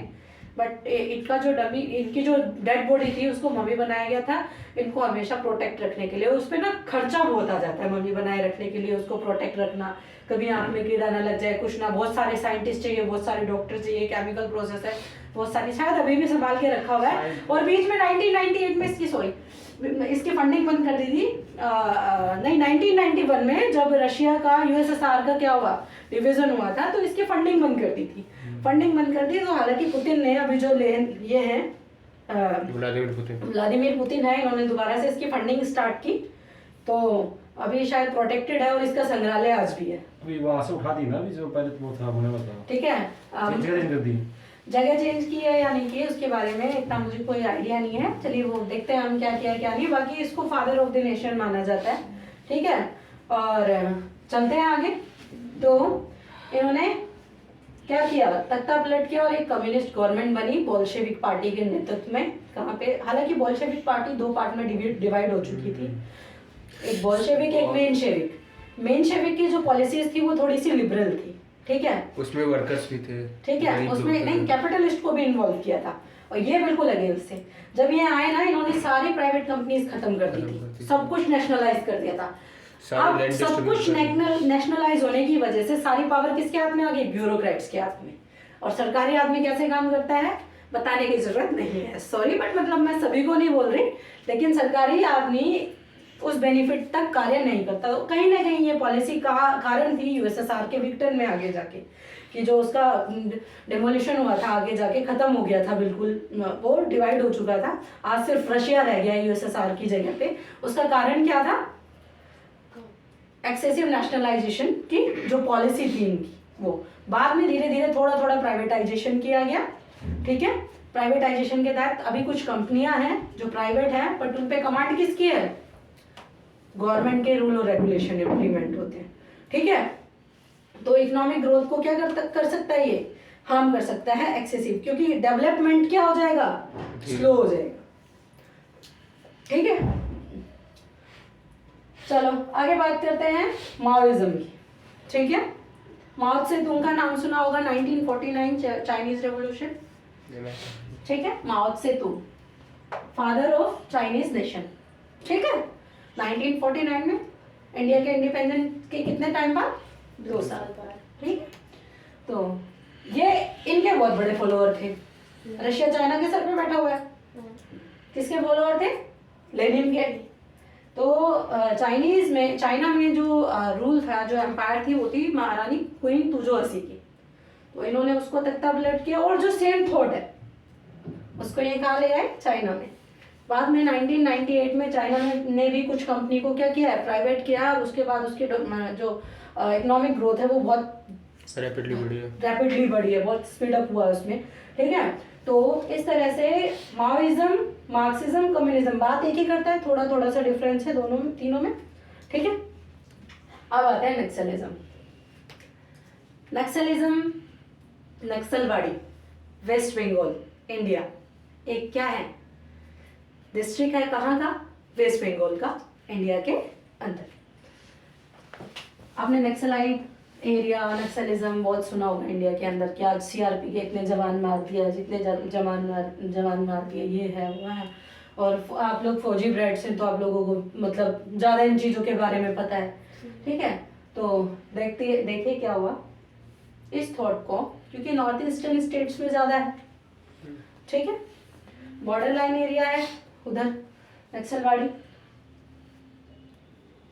बट इनका जो डमी, इनकी जो डेड बॉडी थी उसको मम्मी बनाया गया था, इनको हमेशा प्रोटेक्ट रखने के लिए। उस पर ना खर्चा बहुत आ जाता है मम्मी बनाए रखने के लिए, उसको प्रोटेक्ट रखना, कभी आंख में कीड़ा ना लग जाए, कुछ ना। बहुत सारे साइंटिस्ट चाहिए, बहुत सारे डॉक्टर चाहिए, केमिकल प्रोसेस है बहुत सारी, शायद अभी भी संभाल के रखा हुआ है। और बीच में 1998 में इसकी फंडिंग बंद कर दी थी। नहीं, 1991 में जब रशिया का यूएसएसआर का क्या हुआ, डिवीजन हुआ था, तो इसकी फंडिंग बंद कर दी थी। फंडिंग बंद कर दी। तो हालांकि पुतिन ने अभी जो ये है व्लादिमीर पुतिन है, इन्होंने दोबारा से इसकी फंडिंग स्टार्ट की। तो अभी शायद प्रोटेक्टेड है और इसका संग्रहालय आज भी है। अभी वहाँ से उठा दी ना, अभी जो पहले वो था बना हुआ था, ठीक है। जगह चेंज कर दी। जगह चेंज की है या नहीं की उसके बारे में इतना मुझे कोई आइडिया नहीं है। चलिए वो देखते हैं हम क्या किया क्या नहीं। बाकी इसको फादर ऑफ द नेशन माना जाता है, ठीक है। और चलते हैं आगे। तो इन्होंने क्या किया? तख्ता पलट किया और एक कम्युनिस्ट गवर्नमेंट बनी बोल्शेविक पार्टी के नेतृत्व में। कहाँ पे? हालांकि बोल्शेविक पार्टी दो पार्ट में डिवाइड हो चुकी थी, एक बोल्शेविक, एक मेनशेविक। मेनशेविक की जो पॉलिसीज थी वो थोड़ी सी लिबरल थी, ठीक है। उसमें वर्कर्स भी थे, ठीक है, उसमें नहीं, कैपिटलिस्ट को भी इन्वॉल्व किया था, और ये बिल्कुल अगेंस्ट थे। जब ये आए ना, इन्होंने सारी प्राइवेट कंपनीज खत्म कर दी थी, सब कुछ नेशनलाइज कर दिया था। अब सब कुछ नेशनलाइज होने की वजह से सारी पावर किसके हाथ में आ गई? ब्यूरोक्रेट्स के हाथ में। और सरकारी आदमी कैसे काम करता है बताने की जरूरत नहीं है, सॉरी, बट मतलब मैं सभी को नहीं बोल रही, लेकिन सरकारी आदमी उस बेनिफिट तक कार्य नहीं करता। तो कहीं ना कहीं ये पॉलिसी का कारण थी यूएसएसआर के विक्टन में आगे जाके, कि जो उसका डेमोलिशन हुआ था आगे जाके खत्म हो गया था, बिल्कुल वो डिवाइड हो चुका था। आज सिर्फ रशिया रह गया यूएसएसआर की जगह पे। उसका कारण क्या था? एक्सेसिव नेशनलाइजेशन की जो पॉलिसी थी इनकी, वो बाद में धीरे धीरे थोड़ा थोड़ा प्राइवेटाइजेशन किया गया, ठीक है। प्राइवेटाइजेशन के तहत अभी कुछ कंपनियां हैं जो प्राइवेट हैं, बट उन पे कमांड किसकी है? गवर्नमेंट के रूल और रेगुलेशन इम्प्लीमेंट होते हैं, ठीक है। तो इकोनॉमिक ग्रोथ को क्या कर सकता है? ये हार्म कर सकता है एक्सेसिव, क्योंकि डेवलपमेंट क्या हो जाएगा? स्लो हो जाएगा, ठीक है। चलो आगे बात करते हैं माओइज्म की, ठीक है। माओ से तुंग का नाम सुना होगा, 1949 चाइनीज रेवोल्यूशन, ठीक है। माओ से तुंग फादर ऑफ चाइनीज नेशन, ठीक है। 1949 में इंडिया के इंडिपेंडेंस के कितने टाइम बाद? 2 साल बाद, ठीक है। तो ये इनके बहुत बड़े फॉलोअर थे। रशिया चाइना के सर पे बैठा हुआ है। किसके फॉलोअर थे? लेनिन के। तो चाइना में जो रूल था, जो एम्पायर थी, वो थी महारानी क्वीन तुजोसी की। तो इन्होंने उसको तख्ता पलट किया और जो सेम थॉट है उसको ये कहा ले आए चाइना में। बाद में 1998 में चाइना ने भी कुछ कंपनी को क्या किया है, प्राइवेट किया, और उसके बाद उसकी जो इकोनॉमिक ग्रोथ है वो बहुत रैपिडली बढ़ी है, बहुत स्पीड अप हुआ है उसमें, ठीक है। तो इस तरह से माओइज्म, मार्क्सिज्म, कम्युनिज्म बात एक ही करता है, थोड़ा थोड़ा सा डिफरेंस है दोनों में, तीनों में, ठीक है। अब आता है नक्सलिज्म। नक्सलवाड़ी वेस्ट बंगाल इंडिया एक क्या है, डिस्ट्रिक्ट है, कहाँ का? वेस्ट बंगाल का, इंडिया के अंदर। आपने नक्सलाइट एरिया, नक्सलिज्म बहुत सुना होगा इंडिया के अंदर, क्या सीआरपी के इतने जवान मार दिया, जितने जवान मार दिया, ये है वो है। और आप लोग फौजी ब्रेड से, तो आप लोगों को मतलब ज़्यादा इन चीज़ों के बारे में पता है, ठीक है। तो देखिए क्या हुआ इस थॉट को, क्योंकि नॉर्थ ईस्टर्न स्टेट्स में ज़्यादा है, ठीक है, बॉर्डर लाइन एरिया है उधर नक्सलवाड़ी।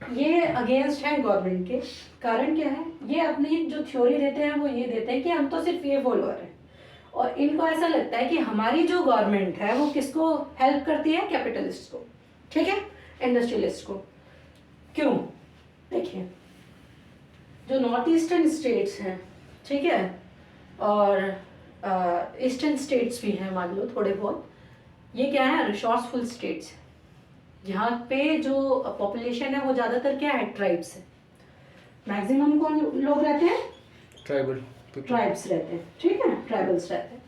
ये अगेंस्ट है गवर्नमेंट के। कारण क्या है, ये अपनी जो थ्योरी देते हैं वो ये देते हैं कि हम तो सिर्फ ये फॉलोअर हैं, और इनको ऐसा लगता है कि हमारी जो गवर्नमेंट है वो किसको हेल्प करती है? कैपिटलिस्ट को, ठीक है, इंडस्ट्रियलिस्ट को। क्यों? देखिए, जो नॉर्थ ईस्टर्न स्टेट्स हैं, ठीक है, और ईस्टर्न स्टेट्स भी हैं मान लो थोड़े बहुत, ये क्या है? Resourceful states. यहाँ पे जो पॉपुलेशन है वो ज़्यादातर क्या है? ट्राइब्स है। मैक्सिमम कौन लोग रहते हैं? ट्राइब्स रहते हैं, ठीक है, ट्राइबल्स रहते हैं,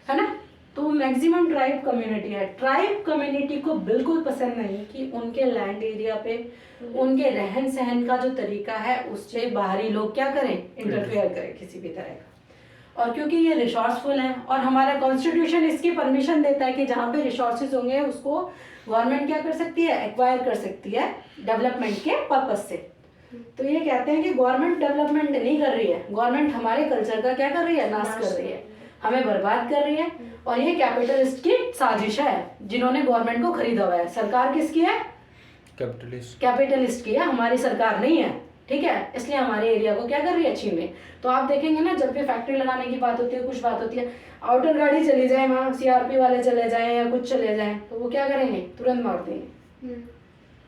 है ना। तो मैक्सिमम ट्राइब कम्युनिटी है। ट्राइब कम्युनिटी को बिल्कुल पसंद नहीं कि उनके लैंड एरिया पे उनके रहन सहन का जो तरीका है उससे बाहरी लोग क्या करें? इंटरफेयर करें किसी भी तरह का। और क्योंकि ये रिसोर्सफुल है और हमारा कॉन्स्टिट्यूशन इसकी परमिशन देता है कि जहाँ पे रिसोर्सेज होंगे उसको गवर्नमेंट क्या कर सकती है? एक्वायर कर सकती है डेवलपमेंट के पर्पज से। तो ये कहते हैं कि गवर्नमेंट डेवलपमेंट नहीं कर रही है, गवर्नमेंट हमारे कल्चर का क्या कर रही है? नाश कर रही है, हमें बर्बाद कर रही है। और ये कैपिटलिस्ट की साजिश है जिन्होंने गवर्नमेंट को खरीदा हुआ है। सरकार किसकी है? कैपिटलिस्ट की है, हमारी सरकार नहीं है, ठीक है। इसलिए हमारे एरिया को क्या कर रही है? छीन। तो आप देखेंगे ना, जब भी फैक्ट्री लगाने की बात होती है, कुछ बात होती है, आउटर गाड़ी चली जाए, वहाँ सीआरपी वाले चले जाए या कुछ चले जाए, तो वो क्या करेंगे? तुरंत मार देंगे,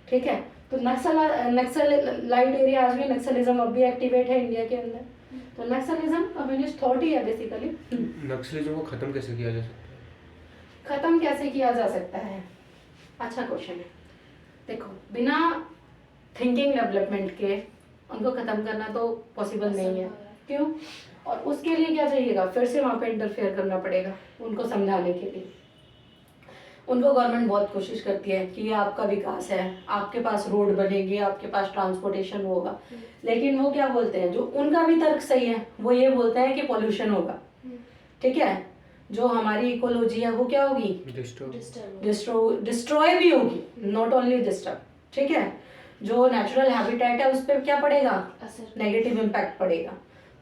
ठीक है। तो नक्सलाइट एरिया आज भी, नक्सलिज्म अब भी एक्टिवेट है इंडिया के अंदर। तो नक्सलिज्म कम्युनिस्ट थॉट ही है बेसिकली। नक्सलिज्म को खत्म कैसे किया जा सकता है? खत्म कैसे किया जा सकता है? अच्छा क्वेश्चन है। देखो, बिना थिंकिंग डेवलपमेंट के उनको खत्म करना तो पॉसिबल नहीं है। क्यों? और उसके लिए क्या चाहिएगा? फिर से वहाँ पे इंटरफेयर करना पड़ेगा उनको समझाने के लिए। उनको गवर्नमेंट बहुत कोशिश करती है कि ये आपका विकास है, आपके पास रोड बनेगी, आपके पास ट्रांसपोर्टेशन होगा, लेकिन वो क्या बोलते हैं, जो उनका भी तर्क सही है, वो ये बोलते हैं कि पोल्यूशन होगा, ठीक है, जो हमारी इकोलॉजी है वो क्या होगी? डिस्ट्रॉय भी होगी, नॉट ओनली डिस्टर्ब, ठीक है। जो नेचुरल हैबिटेट है उस पर क्या पड़ेगा? नेगेटिव इम्पैक्ट पड़ेगा।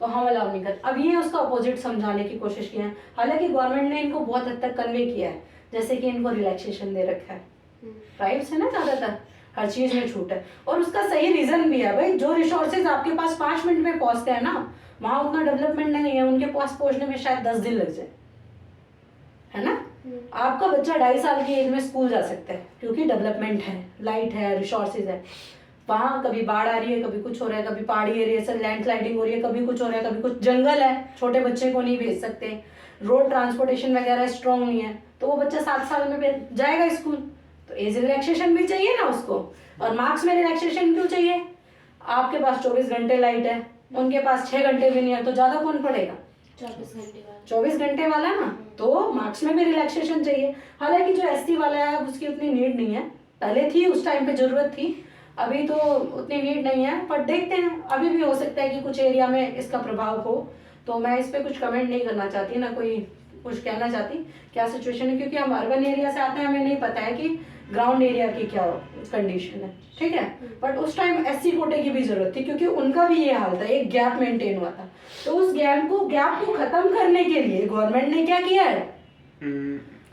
तो हम अलाउ नहीं कर। अब ये उसका अपोजिट समझाने की कोशिश की है, हालांकि गवर्नमेंट ने इनको बहुत हद तक कन्वे किया है, जैसे कि इनको रिलैक्सेशन दे रखा है, ट्राइब्स है ना, ज़्यादातर हर चीज़ में छूट है। और उसका सही रीज़न भी है भाई, जो रिसोर्सेज आपके पास 5 मिनट में पहुंचते हैं ना, वहाँ उतना डेवलपमेंट नहीं है, उनके पास पहुंचने में शायद 10 दिन लग जाए, है ना। आपका बच्चा 2.5 साल की एज में स्कूल जा सकता है क्योंकि डेवलपमेंट है, लाइट है, रिसोर्सेज है। वहाँ कभी बाढ़ आ रही है, कभी कुछ हो रहा है, कभी पहाड़ी एरिया से लैंडस्लाइडिंग हो रही है, कभी कुछ हो रहा है, कभी कुछ, जंगल है, छोटे बच्चे को नहीं भेज सकते, रोड ट्रांसपोर्टेशन वगैरह स्ट्रॉन्ग नहीं है, तो वो बच्चा 7 साल में जाएगा स्कूल। तो एज रिलैक्सेशन भी चाहिए ना उसको। और मार्क्स में रिलैक्सेशन क्यों चाहिए? आपके पास 24 घंटे लाइट है, उनके पास 6 घंटे भी नहीं है, तो ज़्यादा कौन पड़ेगा? 24 घंटे वाला ना, तो मार्क्स में भी रिलैक्सेशन चाहिए। हालांकि जो एसटी वाला है उसकी उतनी नीड नहीं है, पहले थी, उस टाइम पे जरूरत थी, अभी तो उतनी नीड नहीं है, पर देखते हैं, अभी भी हो सकता है कि कुछ एरिया में इसका प्रभाव हो। तो मैं इस पर कुछ कमेंट नहीं करना चाहती, ना कोई कुछ कहना चाहती क्या सिचुएशन है, क्योंकि हम अर्बन एरिया से आते हैं, हमें नहीं पता है कि ग्राउंड एरिया की क्या कंडीशन है, ठीक है। बट उस टाइम एससी कोटे की भी जरूरत थी, क्योंकि उनका भी ये हाल था, एक गैप मेंटेन हुआ था। तो उस गैप को खत्म करने के लिए गवर्नमेंट ने क्या किया है,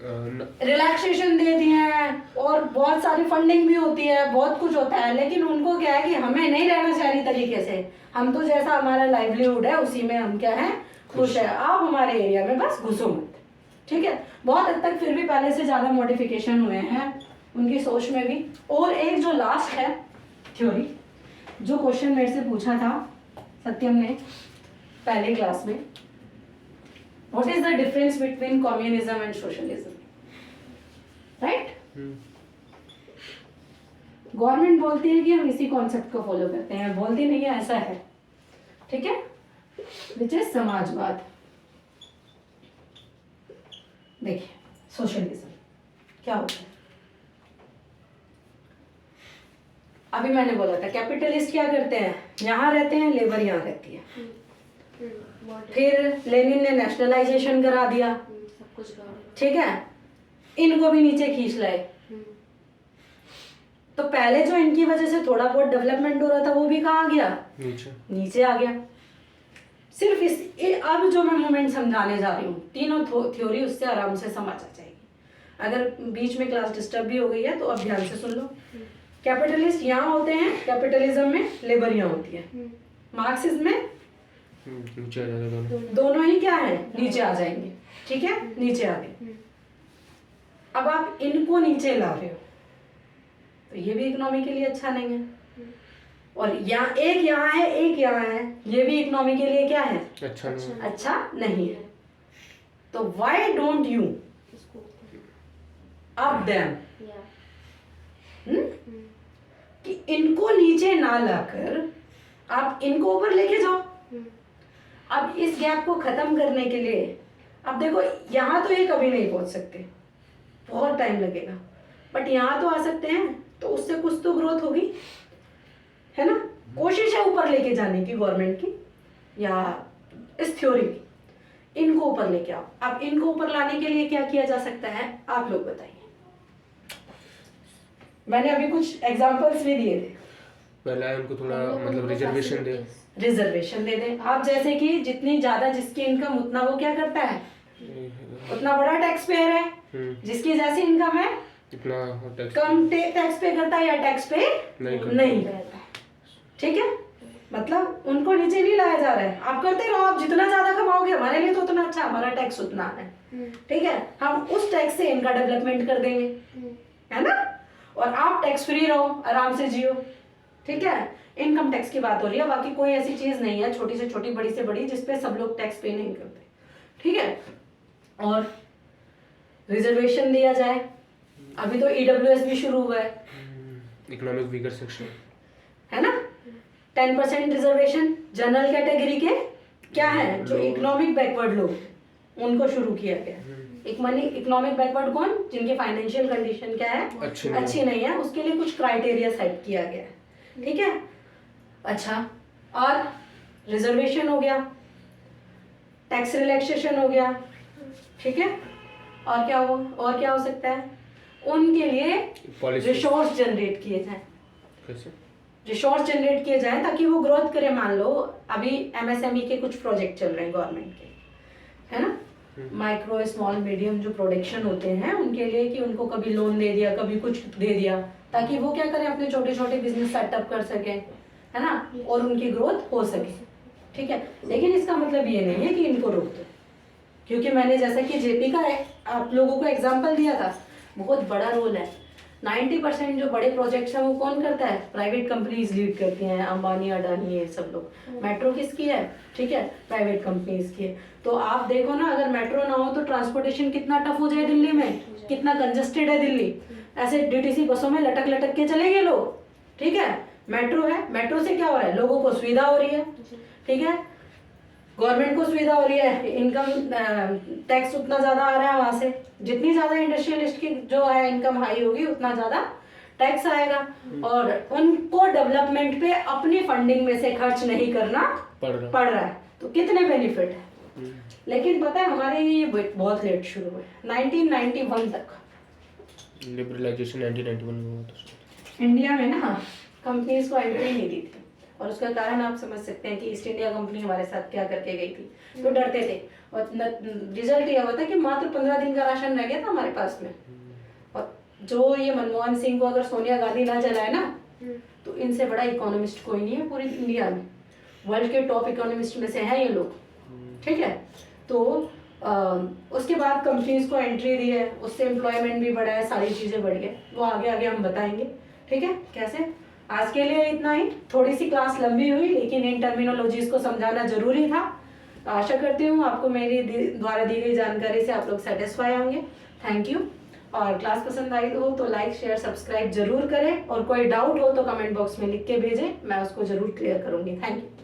रिलैक्सेशन दे दिए हैं, और बहुत सारी फंडिंग भी होती है, बहुत कुछ होता है। लेकिन उनको क्या है कि हमें नहीं रहना शहरी तरीके से, हम तो जैसा हमारा लाइवलीहुड है उसी में हम क्या है, खुश है। आप हमारे एरिया में बस घुसो मत, ठीक है। बहुत हद तक फिर भी पहले से ज्यादा मॉडिफिकेशन हुए हैं उनकी सोच में भी। और एक जो लास्ट है थ्योरी, जो क्वेश्चन मेरे से पूछा था सत्यम ने पहले क्लास में, what is the difference between communism and socialism, right. Government बोलती है कि हम इसी कॉन्सेप्ट को फॉलो करते हैं, बोलती नहीं है, ऐसा है, ठीक है, विच इज समाजवाद। देखिए सोशलिज्म क्या होता है, अभी मैंने बोला था कैपिटलिस्ट क्या करते हैं, यहाँ रहते हैं, लेबर यहाँ रहती है। फिर लेनिन ने नेशनलाइजेशन करा दिया, सब कुछ गवर्नमेंट। ठीक है, इनको भी नीचे खींच लाए। तो पहले जो इनकी वजह से थोड़ा बहुत डेवलपमेंट हो रहा था वो भी कहाँ गया, नीचे आ गया। सिर्फ अब जो मैं मोमेंट समझाने जा रही हूँ, तीनों थ्योरी उससे आराम से समझ आ जाएगी। अगर बीच में क्लास डिस्टर्ब भी हो गई है तो अब ध्यान से सुन लो। कैपिटलिस्ट यहाँ होते हैं, कैपिटलिज्म में लेबर यहाँ होती है, मार्क्सिज्म में नीचे आ जाएगा, दोनों ही क्या है, नीचे आ जाएंगे, ठीक है, नीचे आ गए। अब आप इनको नीचे ला रहे हो तो ये भी इकोनॉमी के लिए अच्छा नहीं है, और एक यहाँ है, एक यहाँ है, ये भी इकोनॉमी के लिए क्या है, अच्छा नहीं है। तो why don't you up them, कि इनको नीचे ना लाकर आप इनको ऊपर लेके जाओ। अब इस गैप को खत्म करने के लिए, अब देखो यहाँ तो ये कभी नहीं पहुंच सकते, बहुत टाइम लगेगा, बट यहाँ तो आ सकते हैं, तो उससे कुछ तो ग्रोथ होगी, है ना। कोशिश है ऊपर लेके जाने की गवर्नमेंट की या इस थ्योरी की, इनको ऊपर लेके आओ। अब इनको ऊपर लाने के लिए क्या किया जा सकता है, आप लोग बताइए। मैंने अभी कुछ एग्जांपल्स भी दिए थे, पहला उनको थोड़ा मतलब रिजर्वेशन दे दें। आप जैसे कि जितनी ज्यादा जिसकी इनकम उतना वो क्या करता है, उतना बड़ा टैक्स पेयर है, जिसकी जैसी इनकम है इतना कम टैक्स पे करता है या टैक्स पे नहीं करता है, ठीक है। मतलब उनको नीचे नहीं लाया जा रहा है, आप करते रहो, आप जितना ज्यादा कमाओगे हमारे लिए तो उतना अच्छा, हमारा टैक्स उतना है, ठीक है, हम उस टैक्स से इनका डेवलपमेंट कर देंगे, है ना। और आप टैक्स फ्री रहो, आराम से जियो, ठीक है। इनकम टैक्स की बात हो रही है, बाकी कोई ऐसी चीज नहीं है छोटी से छोटी बड़ी से बड़ी जिसपे सब लोग टैक्स पे नहीं करते, ठीक है। और रिजर्वेशन दिया जाए, अभी तो ईडब्ल्यूएस भी शुरू हुआ है, इकोनॉमिक वीकर सेक्शन, है ना। 10% रिजर्वेशन जनरल कैटेगरी के क्या है, जो इकोनॉमिक बैकवर्ड लोग उनको शुरू किया गया। इकोनॉमिक बैकवर्ड कौन, जिनकी फाइनेंशियल कंडीशन क्या है, अच्छी नहीं है, उसके लिए कुछ क्राइटेरिया सेट किया गया है, ठीक है। अच्छा, और रिजर्वेशन हो गया, टैक्स रिलैक्सेशन हो गया, ठीक है। और क्या हो सकता है, उनके लिए रिसोर्स जनरेट किए जाए, रिसोर्स जनरेट किए जाए ताकि वो ग्रोथ करे। मान लो अभी एमएसएमई के कुछ प्रोजेक्ट चल रहे हैं गवर्नमेंट के, है ना, माइक्रो स्मॉल मीडियम जो प्रोडक्शन होते हैं उनके लिए, कि उनको कभी लोन दे दिया, कभी कुछ दे दिया, ताकि वो क्या करें, अपने छोटे छोटे बिजनेस सेटअप कर सके, है ना, और उनकी ग्रोथ हो सके, ठीक है। लेकिन इसका मतलब ये नहीं है कि इनको रोक दो, क्योंकि मैंने जैसा कि जेपी का आप लोगों को एग्जाम्पल दिया था, बहुत बड़ा रोल है। 90% जो बड़े प्रोजेक्ट्स हैं वो कौन करता है, प्राइवेट कंपनीज लीड करती हैं, अंबानी अडानी ये सब लोग। मेट्रो किसकी है, ठीक है, प्राइवेट कंपनीज की है। तो आप देखो ना, अगर मेट्रो ना हो तो ट्रांसपोर्टेशन कितना टफ हो जाए दिल्ली में, कितना कंजस्टेड है दिल्ली, ऐसे डीटीसी बसों में लटक लटक के चलेंगे लोग, ठीक है। मेट्रो है, मेट्रो से क्या हो रहा है, लोगों को सुविधा हो रही है, ठीक है, गवर्नमेंट को सुविधा हो रही है, इनकम टैक्स उतना ज्यादा आ रहा है वहां से, जितनी ज्यादा इंडस्ट्रियलिस्ट की जो है इनकम हाई होगी उतना ज्यादा टैक्स आएगा, और उनको डेवलपमेंट पे अपनी फंडिंग में से खर्च नहीं करना पड़ रहा है। तो कितने बेनिफिट है, लेकिन पता है हमारे ये बहुत लेट शुरू हुए, 1991 तक लिबरलाइजेशन 1991 में हुआ था। इंडिया में ना कंपनीज को एंट्री नहीं दी थी, और उसका कारण आप समझ सकते हैं कि ईस्ट इंडिया कंपनी हमारे साथ क्या करके गई थी, तो डरते थे। और रिजल्ट ये हुआ था कि मात्र 15 दिन का राशन रह गया था हमारे पास में। और जो ये मनमोहन सिंह को अगर सोनिया गांधी ना जलाए ना, तो इनसे बड़ा इकोनॉमिस्ट कोई नहीं है पूरी इंडिया में, वर्ल्ड के टॉप इकोनॉमिस्ट में से हैं ये लोग, ठीक है। तो उसके बाद कंपनीज को एंट्री दी है, उससे एम्प्लॉयमेंट भी बढ़ा है, सारी चीज़ें बढ़ गई, वो आगे आगे हम बताएंगे, ठीक है कैसे। आज के लिए इतना ही, थोड़ी सी क्लास लंबी हुई लेकिन इन टर्मिनोलॉजीज को समझाना जरूरी था। तो आशा करती हूँ आपको मेरी द्वारा दी गई जानकारी से आप लोग सेटिस्फाई होंगे। Thank you. और क्लास पसंद आई हो तो लाइक शेयर सब्सक्राइब जरूर करें, और कोई डाउट हो तो कमेंट बॉक्स में लिख के भेजें, मैं उसको जरूर क्लियर करूँगी। Thank you.